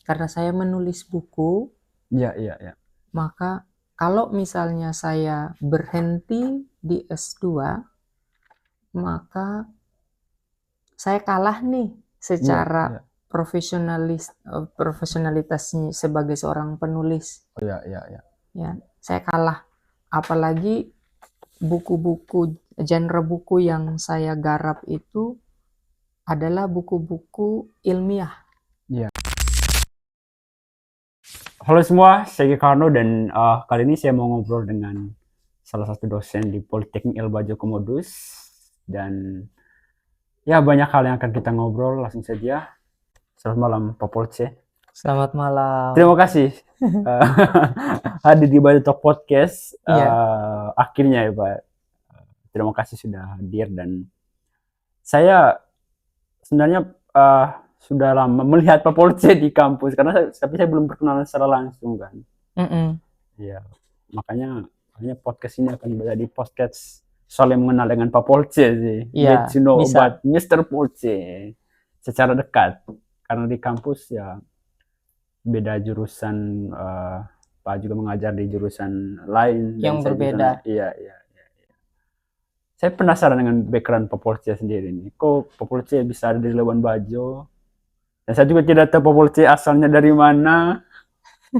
karena saya menulis buku, Iya. maka kalau misalnya saya berhenti di S2, maka saya kalah nih secara Iya. profesionalitasnya sebagai seorang penulis. Oh, iya. Ya, saya kalah. Apalagi buku-buku, genre buku yang saya garap itu adalah buku-buku ilmiah. Iya. Halo semua, saya Giancarlo dan kali ini saya mau ngobrol dengan salah satu dosen di Politeknik Ilmu Komodus dan ya banyak hal yang akan kita ngobrol langsung saja. Selamat malam Pak Polce. Selamat malam. Terima kasih eh, hadir di Baju Talk Podcast. Iya. Akhirnya ya Pak. Terima kasih sudah hadir dan saya sebenarnya sudah lama melihat Pak Polce di kampus tapi saya belum berkenalan secara langsung kan. Iya, makanya podcast ini akan menjadi podcast soal mengenal dengan Pak Polce sih. Iya, Get to know bisa. about Mr. Polce secara dekat. Karena di kampus ya beda jurusan, Pak juga mengajar di jurusan lain Yang dan saya berbeda. iya. Saya penasaran dengan background Pak Polce sendiri nih. Kok Pak Polce bisa ada di Labuan Bajo? Dan saya juga tidak tahu Pak Polce asalnya dari mana.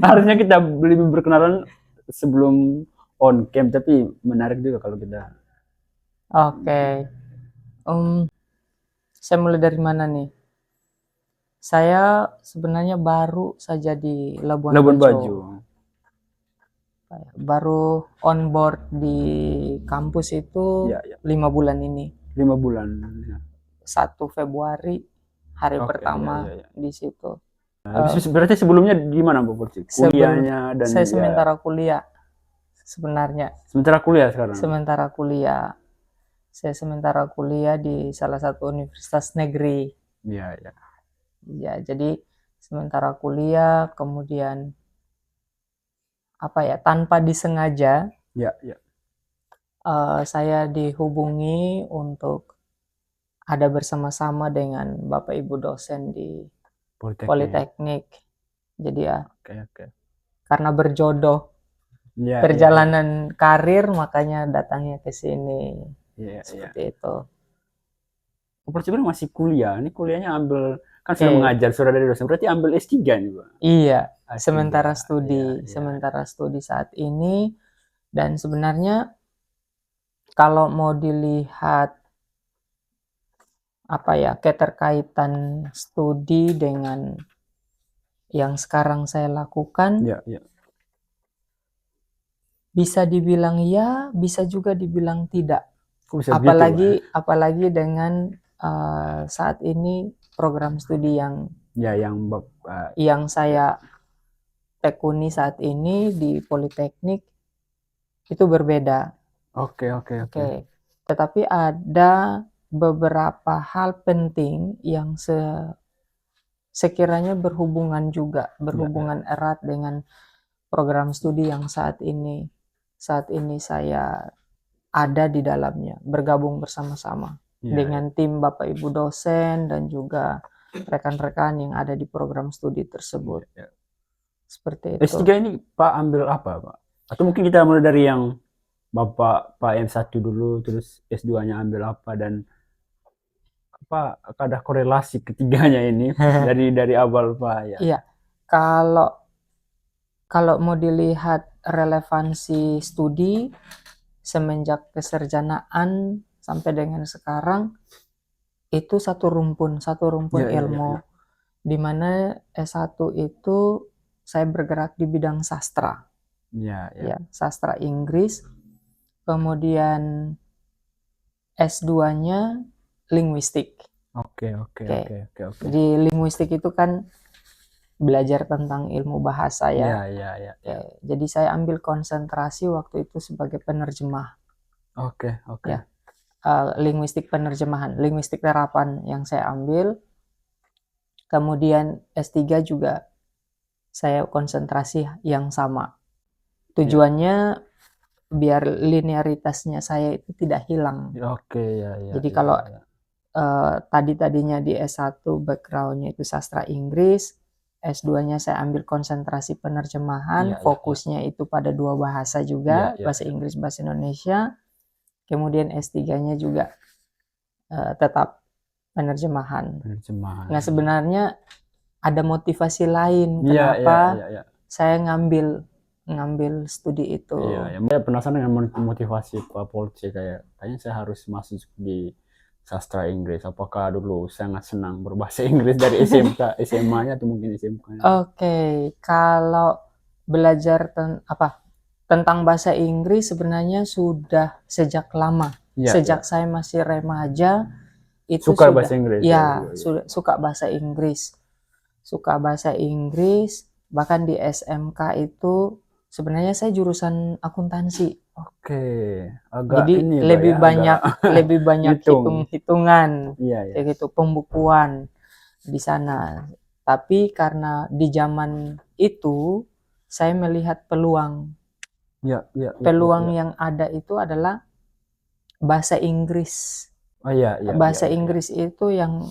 Harusnya kita lebih berkenalan sebelum on cam, tapi menarik juga kalau kita. Oke. Saya mulai dari mana nih? Saya sebenarnya baru saja di Labuan Bajo. Baru on board di kampus itu Iya. 5 bulan ini. 5 bulan. 1 Februari hari Oke, pertama iya. di situ. Berarti sebelumnya di mana Bu Pursi? Kuliahnya dan Saya ya, sementara kuliah sebenarnya. sementara kuliah sekarang. Sementara kuliah. Saya sementara kuliah di salah satu universitas negeri. Iya. Ya, jadi sementara kuliah kemudian tanpa disengaja Iya. saya dihubungi untuk ada bersama-sama dengan Bapak Ibu dosen di Politeknik. Jadi ya, Oke. karena berjodoh Iya. perjalanan karir makanya datangnya ke sini. Iya. Seperti itu. Bu Pursi masih kuliah. Ini kuliahnya ambil kan sudah mengajar, sudah dari dosen. Berarti ambil S3 nih, Pak. Iya, S3. sementara studi saat ini. Dan sebenarnya kalau mau dilihat keterkaitan studi dengan yang sekarang saya lakukan, Iya. bisa dibilang ya, bisa juga dibilang tidak. Kok bisa Apalagi dengan saat ini program studi yang saya tekuni saat ini di Politeknik itu berbeda. Oke. Tetapi ada beberapa hal penting yang sekiranya berhubungan erat dengan program studi yang saat ini saya ada di dalamnya, bergabung bersama-sama dengan tim Bapak Ibu dosen dan juga rekan-rekan yang ada di program studi tersebut. Seperti itu. S3 ini Pak ambil apa, Pak? Atau mungkin kita mulai dari yang Bapak M1 dulu, terus S2-nya ambil apa, dan apa ada korelasi ketiganya ini dari awal, Pak ya? Iya. Kalau mau dilihat relevansi studi semenjak kesarjanaan sampai dengan sekarang itu satu rumpun ilmu. Di mana S1 itu saya bergerak di bidang sastra. Ya, sastra Inggris. Kemudian S2-nya linguistik. Oke. Jadi linguistik itu kan belajar tentang ilmu bahasa ya. Iya. Jadi saya ambil konsentrasi waktu itu sebagai penerjemah. Oke. Ya. Linguistik penerjemahan, linguistik terapan yang saya ambil. Kemudian S3 juga saya konsentrasi yang sama. Tujuannya biar linearitasnya saya itu tidak hilang. Oke. Jadi kalau tadinya di S1 backgroundnya itu sastra Inggris, S2-nya saya ambil konsentrasi penerjemahan, Iya, iya, fokusnya itu pada 2 bahasa juga, Iya, iya, bahasa Inggris, bahasa Indonesia. Kemudian S3-nya juga tetap penerjemahan. penerjemahan. Nah, sebenarnya ada motivasi lain Iya, iya, kenapa iya, iya. saya ngambil studi itu. Iya, ya. Saya penasaran dengan motivasi Pak Polce, kayaknya saya harus masuk di sastra Inggris. Apakah dulu sangat senang berbahasa Inggris dari SMK, SMA-nya atau mungkin SMK-nya? Oke, kalau belajar tentang bahasa Inggris sebenarnya sudah sejak lama. Iya, Sejak iya. saya masih remaja itu Suka sudah, bahasa Inggris ya, ya, iya. sudah suka bahasa Inggris. Suka bahasa Inggris, bahkan di SMK itu sebenarnya saya jurusan akuntansi. Oke, agak Jadi ini Pak lebih ya, agak banyak lebih banyak ngitung. hitung-hitungan Iya, iya. kayak gitu, pembukuan di sana. Tapi karena di zaman itu saya melihat peluang. Iya, iya, iya, iya, Peluang iya. yang ada itu adalah bahasa Inggris. Oh iya, iya, iya, Bahasa iya, iya. Inggris itu yang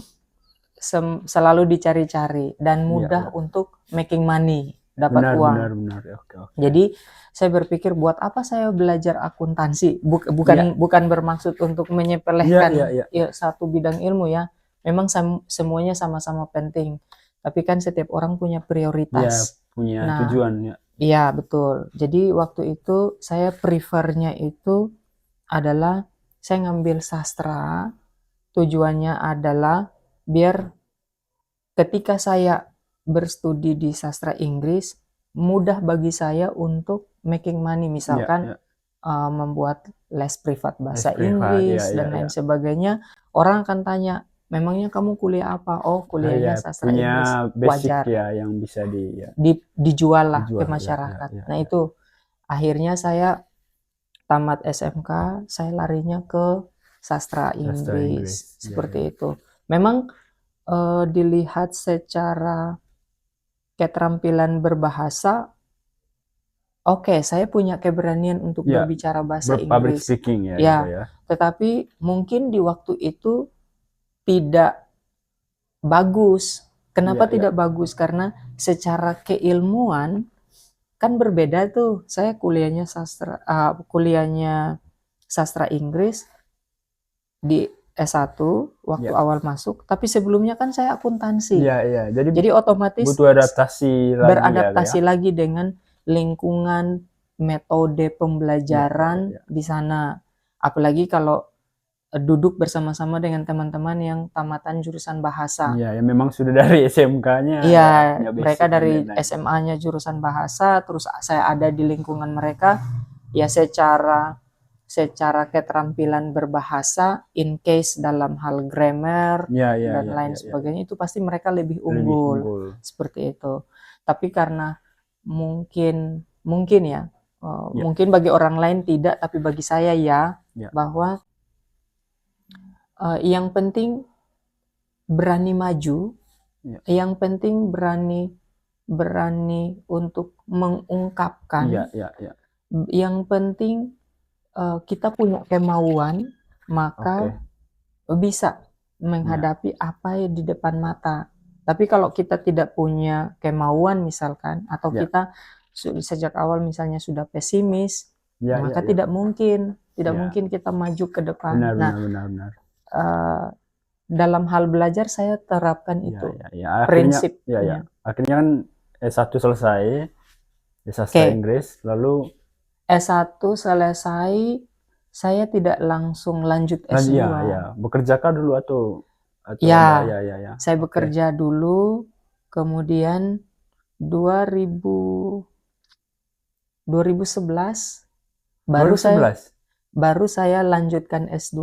selalu dicari-cari dan Iya, mudah iya. untuk making money, dapat Benar, uang. benar, benar. Oke, oke. Jadi saya berpikir buat apa saya belajar akuntansi? Iya, Bukan bermaksud untuk iya, menyepelekan iya, iya. ya, satu bidang ilmu ya. Memang semuanya sama-sama penting. Tapi kan setiap orang punya Iya, prioritas. punya Nah, tujuan ya. iya betul. Jadi waktu itu saya prefernya itu adalah saya ngambil sastra. Tujuannya adalah biar ketika saya berstudi di sastra Inggris, mudah bagi saya untuk making money. Iya, Misalkan iya. membuat les privat Les bahasa privat, iya, Inggris iya, dan iya. lain sebagainya. Orang akan tanya, memangnya kamu kuliah apa? Oh, Ah, iya, kuliahnya sastra punya Inggris. basic Wajar, ya yang bisa ya, dijual lah ke dijual. Iya, iya, masyarakat. iya, Nah iya. itu akhirnya saya tamat SMK, saya larinya ke sastra Sastra Inggris. Inggris. Iya, Seperti iya. itu. Memang dilihat secara keterampilan berbahasa, oke, saya punya keberanian untuk Iya, berbicara bahasa public Inggris. speaking ya, itu Ya, ya. tetapi mungkin di waktu itu tidak bagus. Iya, Kenapa iya. tidak bagus? Karena secara keilmuan kan berbeda tuh. Saya kuliahnya sastra Inggris di S1 waktu Iya, awal masuk, tapi sebelumnya kan saya akuntansi. iya, iya. Jadi Jadi otomatis butuh adaptasi lagi ya, Kak, ya. beradaptasi lagi dengan lingkungan, metode Iya, iya, pembelajaran iya. di sana. Apalagi kalau duduk bersama-sama dengan teman-teman yang tamatan jurusan bahasa. Iya, ya memang sudah dari SMK-nya ya Iya, punya mereka basic dan dari lain-lain. SMA-nya jurusan bahasa, terus saya ada di lingkungan mereka, ya secara keterampilan berbahasa, in case dalam hal grammar Iya, iya, dan iya, lain iya, iya. sebagainya, itu pasti mereka lebih Lebih unggul unggul. seperti itu. Tapi karena mungkin ya, Iya, mungkin bagi orang lain tidak, tapi bagi saya ya, iya. bahwa yang penting berani maju, Iya, yang penting berani untuk iya, mengungkapkan, iya, iya. yang penting kita punya kemauan, Oke. maka bisa Iya, menghadapi apa yang di depan mata. Tapi kalau kita tidak punya kemauan misalkan, atau iya, kita sejak awal misalnya sudah pesimis, iya, iya, maka iya. tidak mungkin Iya, kita maju ke depan. benar, Nah, benar, benar, benar. dalam hal belajar saya terapkan Iya, itu iya, iya. Akhirnya, iya, iya. prinsipnya. Akhirnya kan S1 selesai, di sastra Oke, Inggris, lalu S1 selesai, saya tidak langsung lanjut lanjut, S2. ya, ya. Bekerjakah dulu atau ada, Ya, ya, ya, ya. saya Oke. bekerja dulu, kemudian 2000 2011 baru saya 2011. baru saya lanjutkan S2.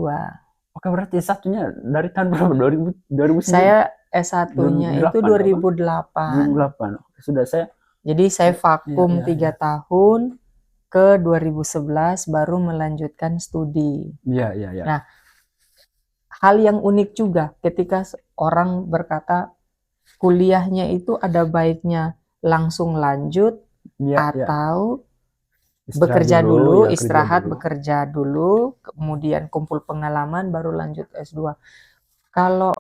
Oke, berarti S1-nya dari tahun berapa? 2009? Saya S1-nya itu 2008. 2008. Sudah saya. Jadi saya Iya, vakum iya, 3 iya. tahun, ke 2011 baru melanjutkan studi. Iya, iya, iya. Nah, hal yang unik juga ketika orang berkata kuliahnya itu ada baiknya langsung lanjut Iya, iya. atau Istirahat bekerja dulu, dulu, ya, kerja istirahat, dulu. bekerja dulu, kemudian kumpul pengalaman baru lanjut S2. Kalau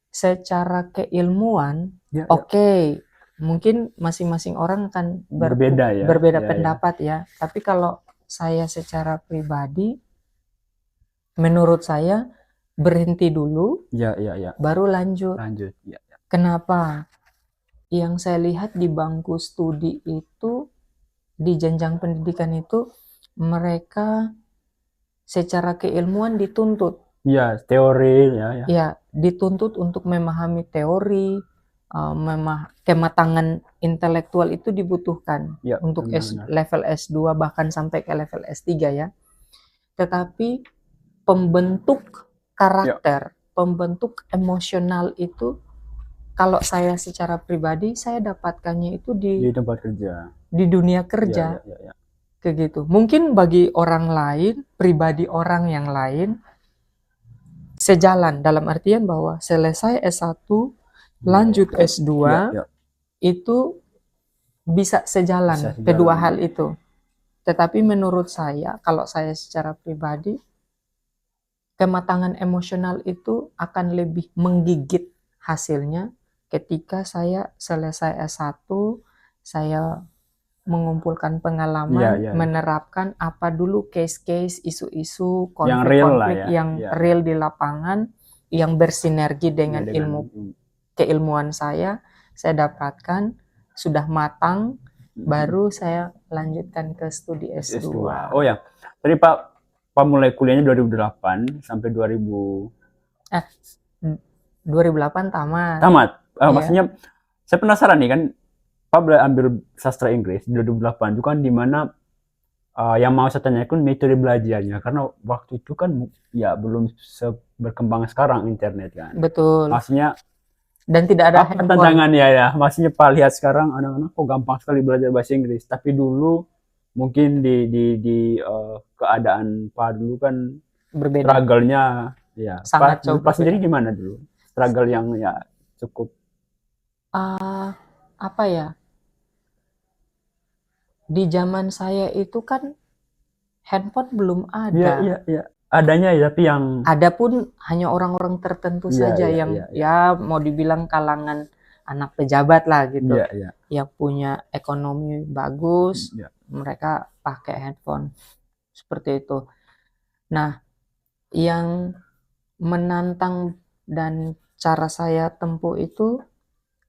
secara keilmuan, Iya, iya. oke, mungkin masing-masing orang kan Berbeda ya. berbeda Ya, ya. pendapat ya. Tapi kalau saya secara pribadi, menurut saya berhenti dulu, Ya, ya, ya. baru lanjut. Lanjut. Ya, ya. Kenapa? Yang saya lihat di bangku studi itu, di jenjang pendidikan itu, mereka secara keilmuan dituntut. Ya, teori ya, ya. Ya, dituntut untuk memahami teori, kematangan intelektual itu dibutuhkan Ya, untuk benar-benar. level S2 bahkan sampai ke level S3 ya. Tetapi pembentuk karakter, pembentuk emosional itu, kalau saya secara pribadi, saya dapatkannya itu Di tempat kerja. di dunia kerja. Ya, ya, ya. Kayak gitu. Mungkin bagi orang lain, pribadi orang yang lain, sejalan dalam artian bahwa selesai S1, lanjut S2, Ya, ya. itu bisa sejalan, Bisa sejalan. kedua hal itu. Tetapi menurut saya, kalau saya secara pribadi, kematangan emosional itu akan lebih menggigit hasilnya ketika saya selesai S1, saya mengumpulkan pengalaman, Ya, ya. menerapkan apa dulu case-case, isu-isu, Yang real lah konflik-konflik ya. yang Ya, real di lapangan, yang bersinergi dengan ya, keilmuan saya dapatkan, sudah matang, baru saya lanjutkan ke studi S2. Oh ya, tadi Pak mulai kuliahnya 2008 sampai 2008 tamat. tamat. Iya. Maksudnya saya penasaran nih kan, Pak ambil sastra Inggris di 2008 itu kan dimana yang mau saya tanyakan metode belajarnya, karena waktu itu kan ya belum berkembang sekarang internet kan. Betul. Maksudnya Dan tidak ada apa tantangannya ya? Maksudnya Pak lihat sekarang anak-anak kok gampang sekali belajar bahasa Inggris, tapi dulu mungkin di keadaan Pak dulu kan berbeda. Struggle-nya ya. Sangat Pak sendiri gimana dulu? Struggle yang ya cukup apa ya? Di zaman saya itu kan handphone belum ada. Iya. Adanya ya, tapi yang ada pun hanya orang-orang tertentu saja yang ya mau dibilang kalangan anak pejabat lah gitu. Iya. Yang punya ekonomi bagus, mereka pakai handphone. Seperti itu. Nah, yang menantang dan cara saya tempuh itu,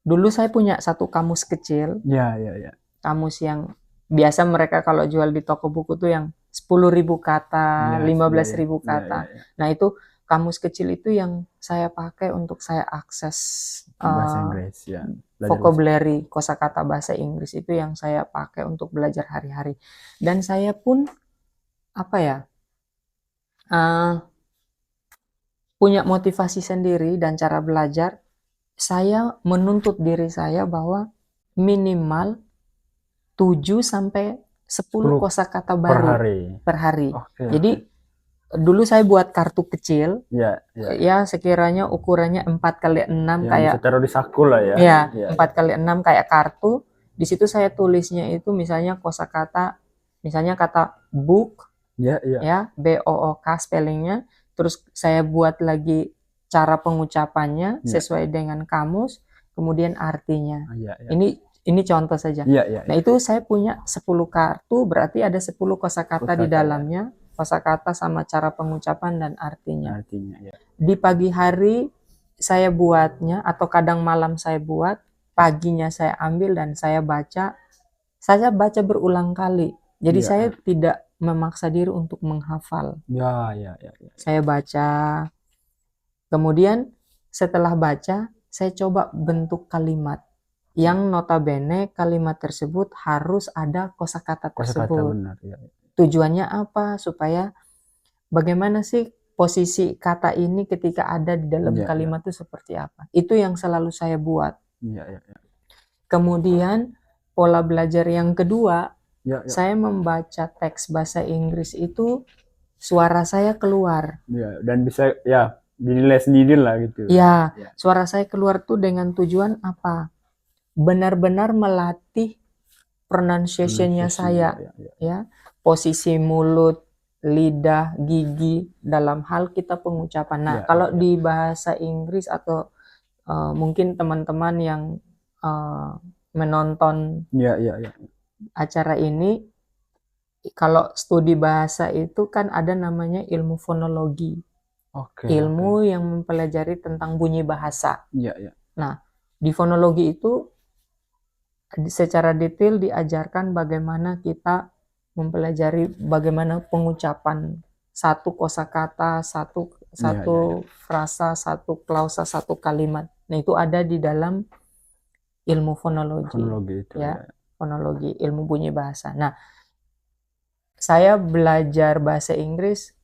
dulu saya punya satu kamus kecil. Iya. Kamus yang biasa mereka kalau jual di toko buku tuh yang 10.000 kata, 15.000 kata. Nah, itu kamus kecil itu yang saya pakai untuk saya akses bahasa Inggris ya. Vocabulary, kosakata bahasa Inggris itu yang saya pakai untuk belajar hari-hari. Dan saya pun punya motivasi sendiri dan cara belajar. Saya menuntut diri saya bahwa minimal 7 sampai 10 kosakata baru per hari. Jadi dulu saya buat kartu kecil. Ya, sekiranya ukurannya 4x6 kayak taruh di saku lah ya. Ya, 4x6 kayak kartu. Di situ saya tulisnya itu misalnya kosakata, misalnya kata book. Ya, BOOK spellingnya. Terus saya buat lagi cara pengucapannya sesuai dengan kamus, kemudian artinya. Ini contoh saja. Nah, itu saya punya 10 kartu, berarti ada 10 kosakata di dalamnya. Kosakata sama cara pengucapan dan artinya. Di pagi hari saya buatnya, atau kadang malam saya buat, paginya saya ambil dan saya baca. Saya baca berulang kali. Jadi saya tidak memaksa diri untuk menghafal. Saya baca. Kemudian setelah baca, saya coba bentuk kalimat. Yang notabene kalimat tersebut harus ada kosakata tersebut. Tujuannya apa? Supaya bagaimana sih posisi kata ini ketika ada di dalam kalimat itu seperti apa. Itu yang selalu saya buat. Kemudian pola belajar yang kedua, saya membaca teks bahasa Inggris itu suara saya keluar. Dan bisa dinilai sendiri lah gitu. Suara saya keluar tuh dengan tujuan apa? Benar-benar melatih pronunciation-nya saya. Ya, posisi mulut, lidah, gigi dalam hal kita pengucapan. Nah, kalau di bahasa Inggris atau mungkin teman-teman yang menonton Iya, iya, iya. acara ini. Kalau studi bahasa itu kan ada namanya ilmu fonologi, Oke, oke. ilmu yang mempelajari tentang bunyi bahasa. Iya, iya. Nah, di fonologi itu secara detail diajarkan bagaimana kita mempelajari bagaimana pengucapan satu kosakata, satu Iya, iya, iya. frasa, satu klausa, satu kalimat. Nah, itu ada di dalam ilmu fonologi, Fonologi itu ya, ya. fonologi, ilmu bunyi bahasa. Nah, saya belajar bahasa Inggris,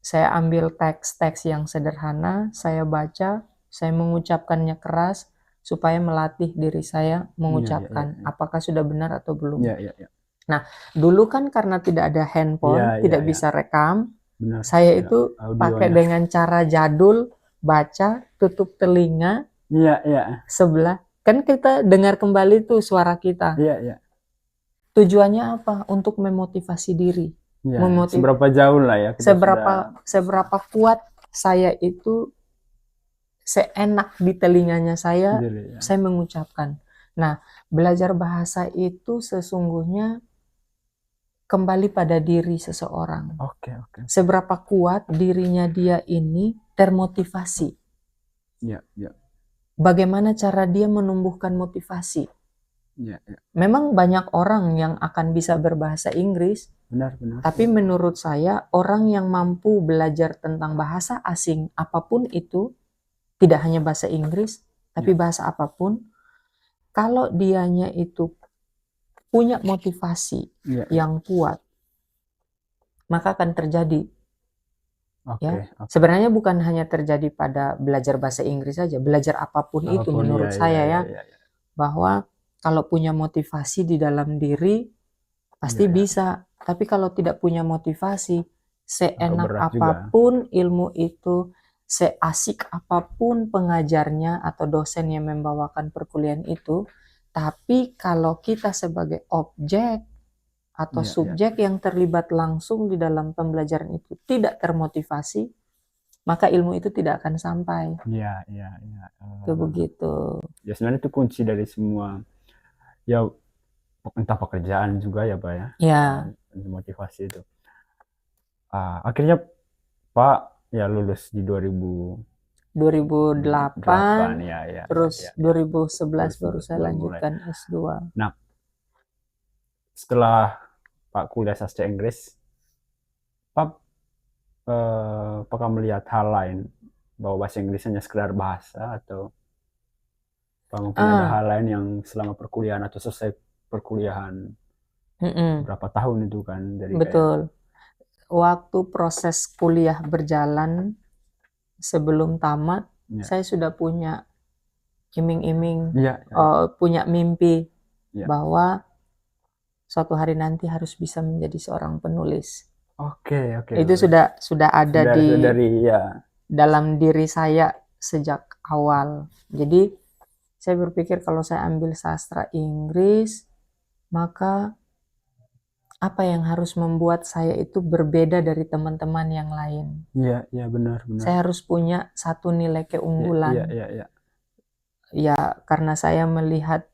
saya ambil teks-teks yang sederhana, saya baca, saya mengucapkannya keras, supaya melatih diri saya Iya, iya, iya, mengucapkan iya. apakah sudah benar atau belum. Iya, iya, iya. Nah, dulu kan karena tidak ada Iya, handphone, iya, tidak iya. bisa rekam, Benar. saya Ya, itu pakai audionya. dengan cara jadul, baca, tutup telinga Iya, iya. sebelah, kan kita dengar kembali tuh suara kita. Iya, iya. Tujuannya apa? Untuk memotivasi diri. Iya, seberapa jauh lah ya kita sudah seberapa kuat saya itu seenak di telinganya sendiri ya. saya mengucapkan. Nah, belajar bahasa itu sesungguhnya kembali pada diri seseorang. Oke, oke. Seberapa kuat dirinya dia ini termotivasi. Iya, iya. Bagaimana cara dia menumbuhkan motivasi? Iya, iya. Memang banyak orang yang akan bisa berbahasa Inggris, Benar, benar. tapi menurut saya orang yang mampu belajar tentang bahasa asing apapun itu, tidak hanya bahasa Inggris, tapi bahasa apapun, kalau dianya itu punya motivasi yang kuat, maka akan terjadi. Ya, sebenarnya bukan hanya terjadi pada belajar bahasa Inggris saja, belajar apapun itu menurut saya ya, bahwa kalau punya motivasi di dalam diri pasti bisa. Tapi kalau tidak punya motivasi, seenak apapun ilmu itu, seasik apapun pengajarnya atau dosen yang membawakan perkuliahan itu, tapi kalau kita sebagai objek atau subjek yang terlibat langsung di dalam pembelajaran itu tidak termotivasi, maka ilmu itu tidak akan sampai. Iya, iya, iya. Itu begitu. Ya sebenarnya itu kunci dari semua, ya entah pekerjaan juga ya Pak ya. Ya. Motivasi itu. Akhirnya Pak ya lulus di 2008, ya, terus ya. 2011 baru saya lanjutkan S2. Nah, setelah Pak kuliah sastra Inggris, Pak apakah melihat hal lain bahwa bahasa Inggris hanya sekedar bahasa, atau Pak mungkin ada hal lain yang selama perkuliahan atau selesai perkuliahan berapa tahun itu kan dari betul. Waktu proses kuliah berjalan sebelum tamat, saya sudah punya iming-iming, punya mimpi bahwa suatu hari nanti harus bisa menjadi seorang penulis. Oke. Itu sudah ada dalam diri saya sejak awal. Jadi saya berpikir kalau saya ambil sastra Inggris, maka apa yang harus membuat saya itu berbeda dari teman-teman yang lain? Iya, benar. Saya harus punya satu nilai keunggulan. Iya. Ya, karena saya melihat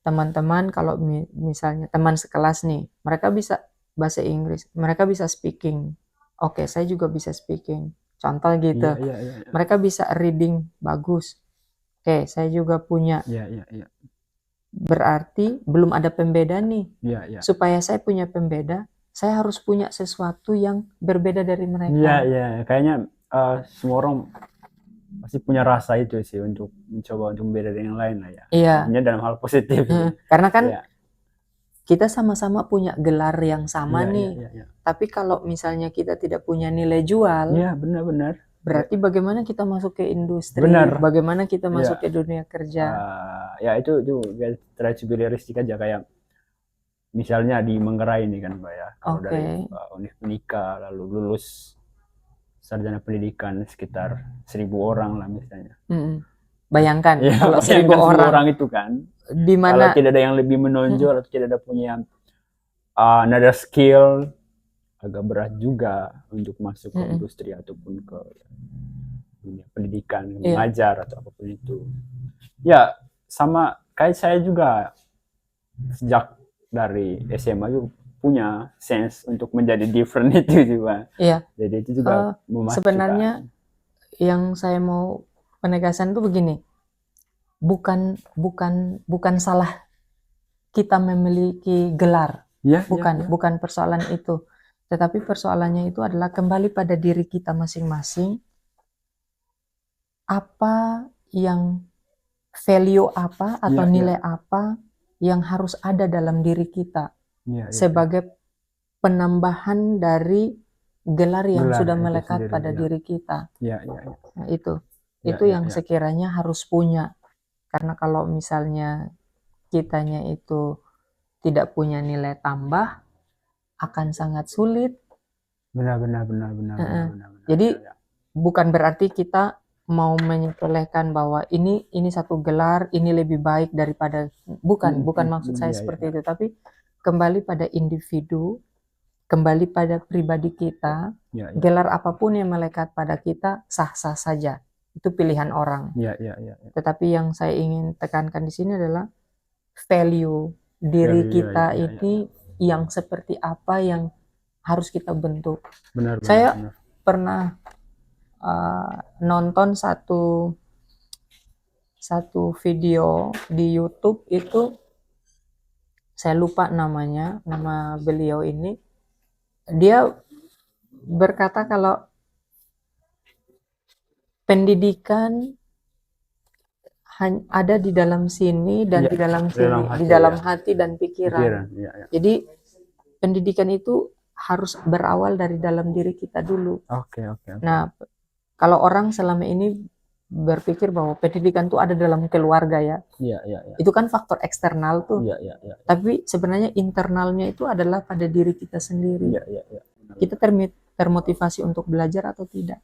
teman-teman, kalau misalnya teman sekelas nih, mereka bisa bahasa Inggris, mereka bisa speaking. Oke, saya juga bisa speaking. Contoh gitu. Iya. Mereka bisa reading bagus. Oke, saya juga punya. Iya. Berarti belum ada pembeda nih. Iya. Supaya saya punya pembeda, saya harus punya sesuatu yang berbeda dari mereka. Iya. Kayaknya semua orang pasti punya rasa itu sih untuk mencoba untuk membeda dengan yang lain lah ya. Iya. Artinya dalam hal positif. Karena kan kita sama-sama punya gelar yang sama nih. Iya. Tapi kalau misalnya kita tidak punya nilai jual, iya benar. Berarti bagaimana kita masuk ke industri? Benar. Bagaimana kita masuk ke dunia kerja? Ya itu try to be realistic aja, kayak misalnya di Manggarai ini kan Mbak ya, kalau dari Unika lalu lulus sarjana pendidikan sekitar 1.000 orang lah misalnya. Bayangkan kalau 1.000 orang itu kan, dimana kalau tidak ada yang lebih menonjol atau tidak ada punya another skill, agak berat juga untuk masuk ke industri ataupun ke dunia pendidikan, mengajar atau apapun itu. Ya sama kayak saya juga sejak dari SMA juga punya sense untuk menjadi different itu juga. Iya. Jadi itu juga memacu Sebenarnya kan. yang saya mau penegasan itu begini, bukan bukan salah kita memiliki gelar, Ya, bukan persoalan itu, tetapi persoalannya itu adalah kembali pada diri kita masing-masing, apa yang value apa atau ya, ya, nilai apa yang harus ada dalam diri kita ya, ya, sebagai penambahan dari gelar yang gelar sudah itu melekat sendiri. pada Ya, diri kita. ya, ya, ya, Nah, ya, itu ya, yang ya. sekiranya harus punya. Karena kalau misalnya kitanya itu tidak punya nilai tambah, akan sangat sulit. Benar, benar, benar, benar, benar, benar, benar. Jadi Ya, ya. bukan berarti kita mau menyepelekan bahwa ini satu gelar, ini lebih baik daripada, bukan maksud saya Ya, seperti ya, itu, tapi kembali pada individu, kembali pada pribadi kita, ya, ya, gelar apapun yang melekat pada kita sah-sah saja. Itu pilihan orang. ya, ya, ya, ya. Tetapi yang saya ingin tekankan di sini adalah value diri Value, ya, kita ya, ya, ya. ini yang seperti apa yang harus kita bentuk. Benar, benar, Saya benar. pernah nonton satu video di YouTube itu, saya lupa namanya, nama beliau ini. Dia berkata kalau pendidikan ada di dalam sini dan Ya, di dalam di dalam sini, di hati, dalam ya. hati dan pikiran. Pikiran, ya, ya. Jadi pendidikan itu harus berawal dari dalam diri kita dulu. Oke, oke, oke. Nah, kalau orang selama ini berpikir bahwa pendidikan itu ada dalam keluarga ya, Iya, iya, iya. itu kan faktor eksternal tuh. Iya, iya, iya. Tapi sebenarnya internalnya itu adalah pada diri kita sendiri. Iya, iya, iya. Kita termotivasi untuk belajar atau tidak.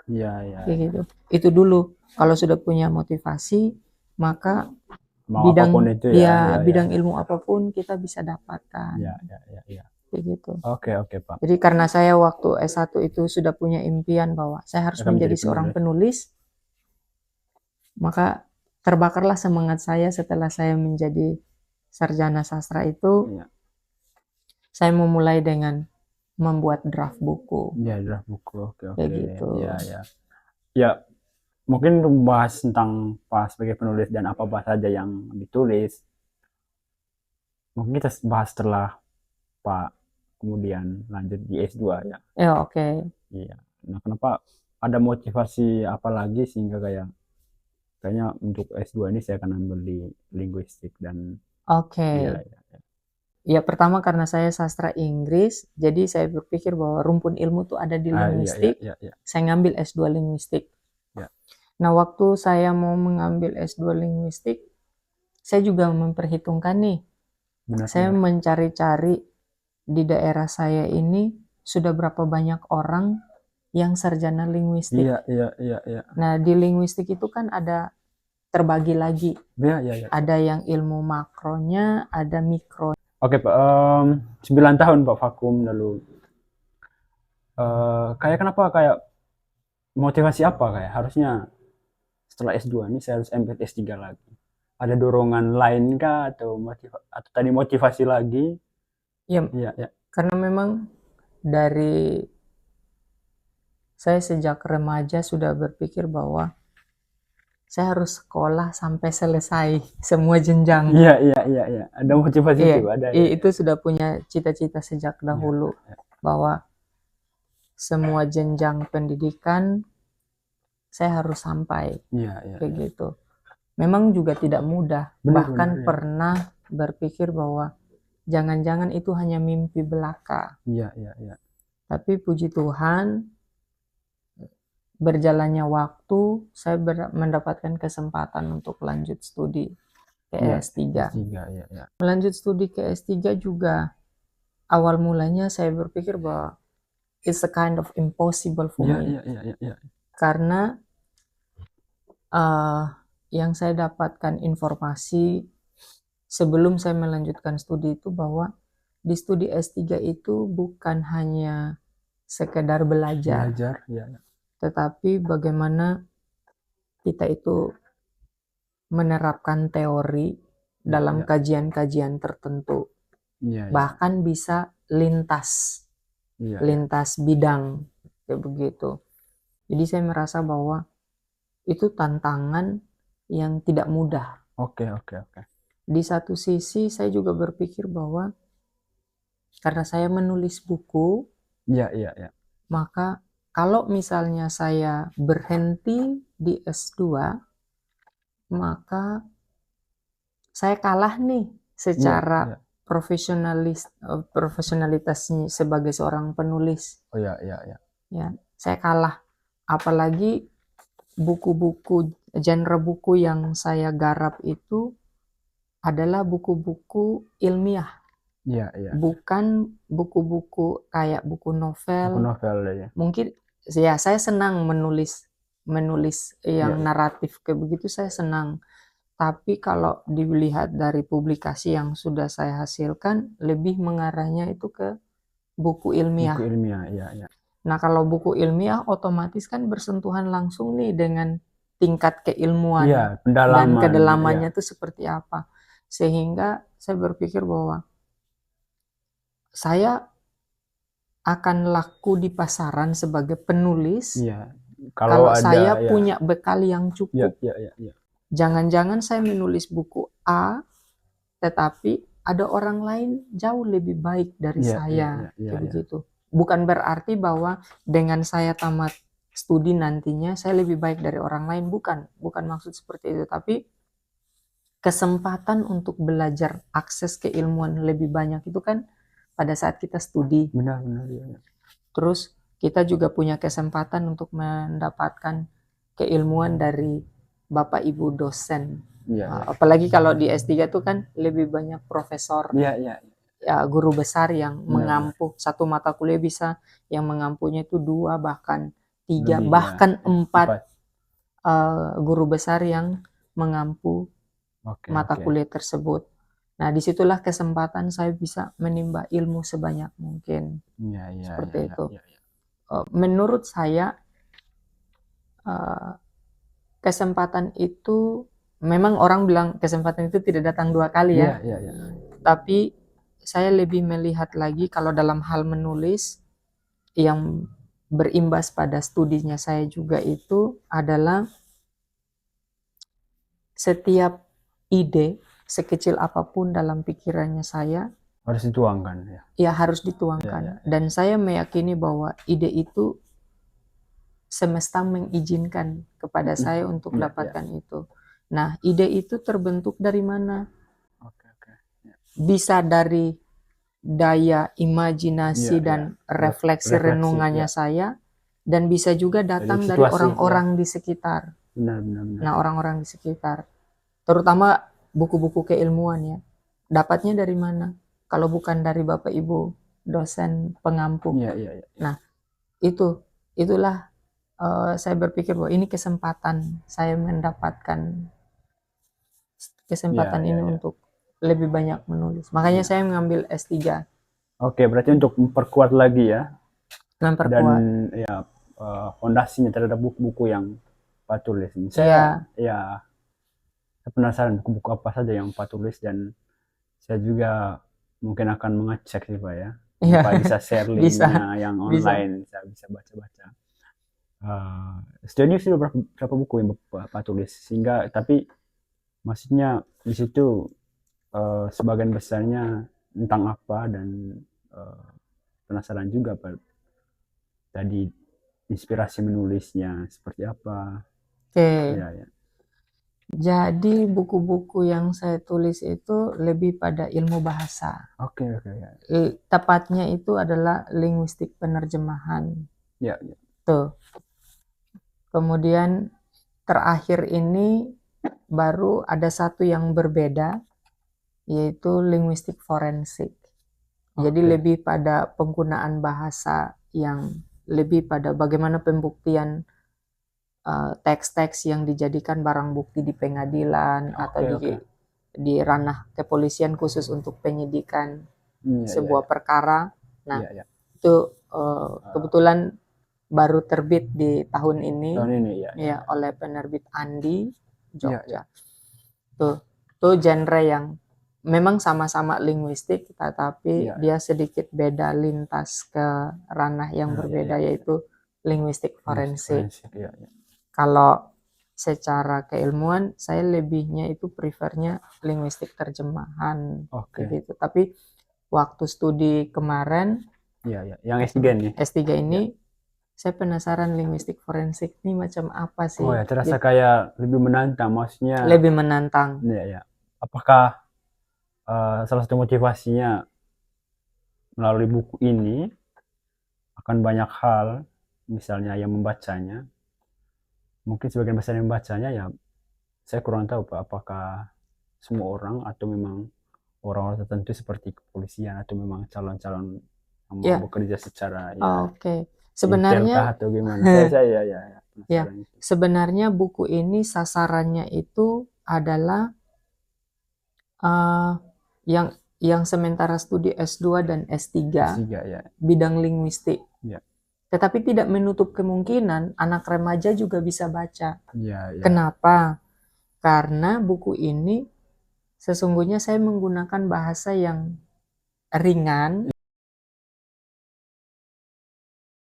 Iya, iya. Kayak gitu. Itu dulu. Kalau sudah punya motivasi, maka Mau apapun itu ya, bidang ilmu apapun kita bisa dapatkan. Iya, iya, iya, iya. Kayak gitu. Oke, oke, Pak. Jadi karena saya waktu S1 itu sudah punya impian bahwa saya harus Akan menjadi menjadi seorang penulis, maka terbakarlah semangat saya setelah saya menjadi sarjana sastra itu. Iya. Saya memulai dengan membuat draft buku. Iya, draft buku. Oke, oke. Kayak gitu. Iya, iya. Ya, mungkin membahas tentang Pak sebagai penulis dan apa saja yang ditulis. Mungkin kita bahas setelah Pak kemudian lanjut di S2 ya. Ya, oke. Iya. Nah, kenapa ada motivasi apa lagi sehingga kayaknya untuk S2 ini saya akan ambil di linguistik dan Oke. iya, iya. Ya, pertama karena saya sastra Inggris, jadi saya berpikir bahwa rumpun ilmu tuh ada di linguistik. Iya, iya, iya. Saya ngambil S2 linguistik. Ya. Nah, waktu saya mau mengambil S2 linguistik, saya juga memperhitungkan nih. Benar, Saya benar. mencari-cari di daerah saya ini sudah berapa banyak orang yang sarjana linguistik. Iya, iya, iya, iya. Nah, di linguistik itu kan ada terbagi lagi. Iya, iya, iya. Ada yang ilmu makronya, ada mikro. Oke, Pak. 9 tahun Pak vakum lalu. Kayak kenapa kayak motivasi apa kayak harusnya setelah S2 ini saya harus ambil S3 lagi. Ada dorongan lain kah atau tadi motivasi lagi? Ya, Iya, iya. karena memang dari saya sejak remaja sudah berpikir bahwa saya harus sekolah sampai selesai semua jenjang. Iya, iya, iya, iya. Ada motivasi Iya, itu, ada. Ya. itu sudah punya cita-cita sejak dahulu bahwa semua jenjang pendidikan saya harus sampai. Iya, iya. Kayak gitu. Memang juga tidak mudah. Benar, Bahkan benar, ya. pernah berpikir bahwa jangan-jangan itu hanya mimpi belaka. Iya, iya, iya. Tapi puji Tuhan, berjalannya waktu, saya mendapatkan kesempatan untuk lanjut studi ke S3. S3, iya, iya. Melanjut studi ke S3 juga, awal mulanya saya berpikir bahwa it's a kind of impossible for me. Iya, iya, iya, iya. Karena yang saya dapatkan informasi sebelum saya melanjutkan studi itu bahwa di studi S3 itu bukan hanya sekedar belajar, iya. tetapi bagaimana kita itu menerapkan teori dalam ya. kajian-kajian tertentu, Iya, iya. bahkan bisa lintas Iya, iya. lintas bidang kayak begitu. Jadi saya merasa bahwa itu tantangan yang tidak mudah. Oke, oke, oke. Di satu sisi saya juga berpikir bahwa karena saya menulis buku, Iya, iya, iya. maka kalau misalnya saya berhenti di S2, maka saya kalah nih Iya, secara iya. profesionalitasnya sebagai seorang penulis. Oh iya, iya, iya. Ya, saya kalah. Apalagi buku-buku, genre buku yang saya garap itu adalah buku-buku ilmiah, Iya, iya. bukan buku-buku kayak buku Buku novel. novel ya. Mungkin ya saya senang menulis yang Iya, naratif kayak begitu, saya senang. Tapi kalau dilihat dari publikasi yang sudah saya hasilkan, lebih mengarahnya itu ke buku buku ilmiah. ilmiah, iya, iya. Nah, kalau buku ilmiah otomatis kan bersentuhan langsung nih dengan tingkat keilmuan Iya, dan pendalaman, iya. kedalamannya itu seperti apa. Sehingga saya berpikir bahwa saya akan laku di pasaran sebagai penulis Iya. kalau Kalau saya ada ya. punya bekal yang Iya, cukup. iya, iya, iya. Jangan-jangan saya menulis buku A, tetapi ada orang lain jauh lebih baik dari Iya, iya, saya, iya, iya, kayak iya. begitu. Bukan berarti bahwa dengan saya tamat studi nantinya saya lebih baik dari orang lain, bukan maksud seperti itu. Tapi kesempatan untuk belajar, akses keilmuan lebih banyak itu kan pada saat kita studi. Benar, benar, iya, iya. Terus kita juga punya kesempatan untuk mendapatkan keilmuan dari Bapak Ibu dosen. Iya, iya. Apalagi kalau di S3 itu kan lebih banyak profesor, Iya, iya. ya guru besar yang Benar, mengampu. Satu mata kuliah bisa yang mengampunya itu 2, bahkan 3, Lebih, bahkan ya. 4 guru besar yang mengampu Oke, mata oke. kuliah tersebut. Nah, disitulah kesempatan saya bisa menimba ilmu sebanyak mungkin. Iya, iya, Seperti iya, itu. iya, iya. Menurut saya kesempatan itu, memang orang bilang kesempatan itu tidak datang 2 kali Iya, ya. iya, iya. Tapi saya lebih melihat lagi kalau dalam hal menulis yang berimbas pada studinya saya juga itu adalah setiap ide sekecil apapun dalam pikirannya saya Harus dituangkan ya. ya harus Iya, dituangkan. iya, iya. Dan saya meyakini bahwa ide itu semesta mengizinkan kepada saya untuk Iya, iya. mendapatkan itu. Nah, ide itu terbentuk dari mana? Oke, oke. Iya. Bisa dari daya Iya, imajinasi iya. dan refleksi renungannya ya. saya, dan bisa juga datang dari situasi, orang-orang di sekitar. Benar, benar, benar. Nah, orang-orang di sekitar, terutama buku-buku keilmuan ya, dapatnya dari mana? Kalau bukan dari Bapak Ibu dosen pengampu. Iya, iya, iya. Nah, itulah saya berpikir bahwa ini kesempatan saya mendapatkan kesempatan Iya, ini iya, iya. untuk lebih banyak menulis. Makanya Iya. saya mengambil S3, Oke, berarti untuk memperkuat lagi ya, dan memperkuat. ya fondasinya terhadap buku-buku yang Pak tulis. Iya, Saya penasaran buku-buku apa saja yang Pak tulis, dan saya juga mungkin akan mengecek sih Pak ya. iya, Pak bisa share bisa, linknya yang bisa. online, saya bisa baca-baca. Sejauh ini sudah berapa buku yang Pak tulis, sehingga tapi maksudnya di situ sebagian besarnya tentang apa, dan penasaran juga Pak tadi inspirasi menulisnya seperti apa. Oke. Ya, ya. Jadi buku-buku yang saya tulis itu lebih pada ilmu bahasa. Oke, oke, ya. Tepatnya itu adalah linguistik penerjemahan. Ya, ya. Tuh. Kemudian terakhir ini baru ada satu yang berbeda, yaitu linguistik forensik. Jadi Oke. lebih pada penggunaan bahasa yang lebih pada bagaimana pembuktian teks-teks yang dijadikan barang bukti di pengadilan atau di ranah kepolisian khusus untuk penyidikan sebuah perkara. Nah, itu kebetulan baru terbit di tahun ini, Tahun ini ya. ya oleh penerbit Andi Jogja. Tuh. itu genre yang memang sama-sama linguistik, tetapi Iya, dia sedikit beda lintas ke ranah yang iya, berbeda, iya. yaitu linguistik Linguistik forensik. forensik, iya, iya. Kalau secara keilmuan, saya lebihnya itu prefernya linguistik terjemahan, Oke. gitu. Tapi waktu studi kemarin, Iya, iya. Yang S3 nih. S3 Iya. ini, saya penasaran linguistik forensik ini macam apa Oh sih? ya, terasa kayak lebih menantang, maksudnya. Lebih menantang. Iya, ya. Apakah salah satu motivasinya melalui buku ini akan banyak hal, misalnya yang membacanya, mungkin sebagian besar yang membacanya ya saya kurang tahu Pak, apakah semua orang atau memang orang-orang tertentu seperti kepolisian atau memang calon-calon yang mau Ya, bekerja secara ya oke. intel kah Sebenarnya, atau gimana? Saya ya ya, penasaran itu. sebenarnya buku ini sasarannya itu adalah yang sementara studi S2 dan S3 S3 ya. bidang linguistik. Ya. Tetapi tidak menutup kemungkinan anak remaja juga bisa baca. Ya, ya. Kenapa? Karena buku ini sesungguhnya saya menggunakan bahasa yang ringan,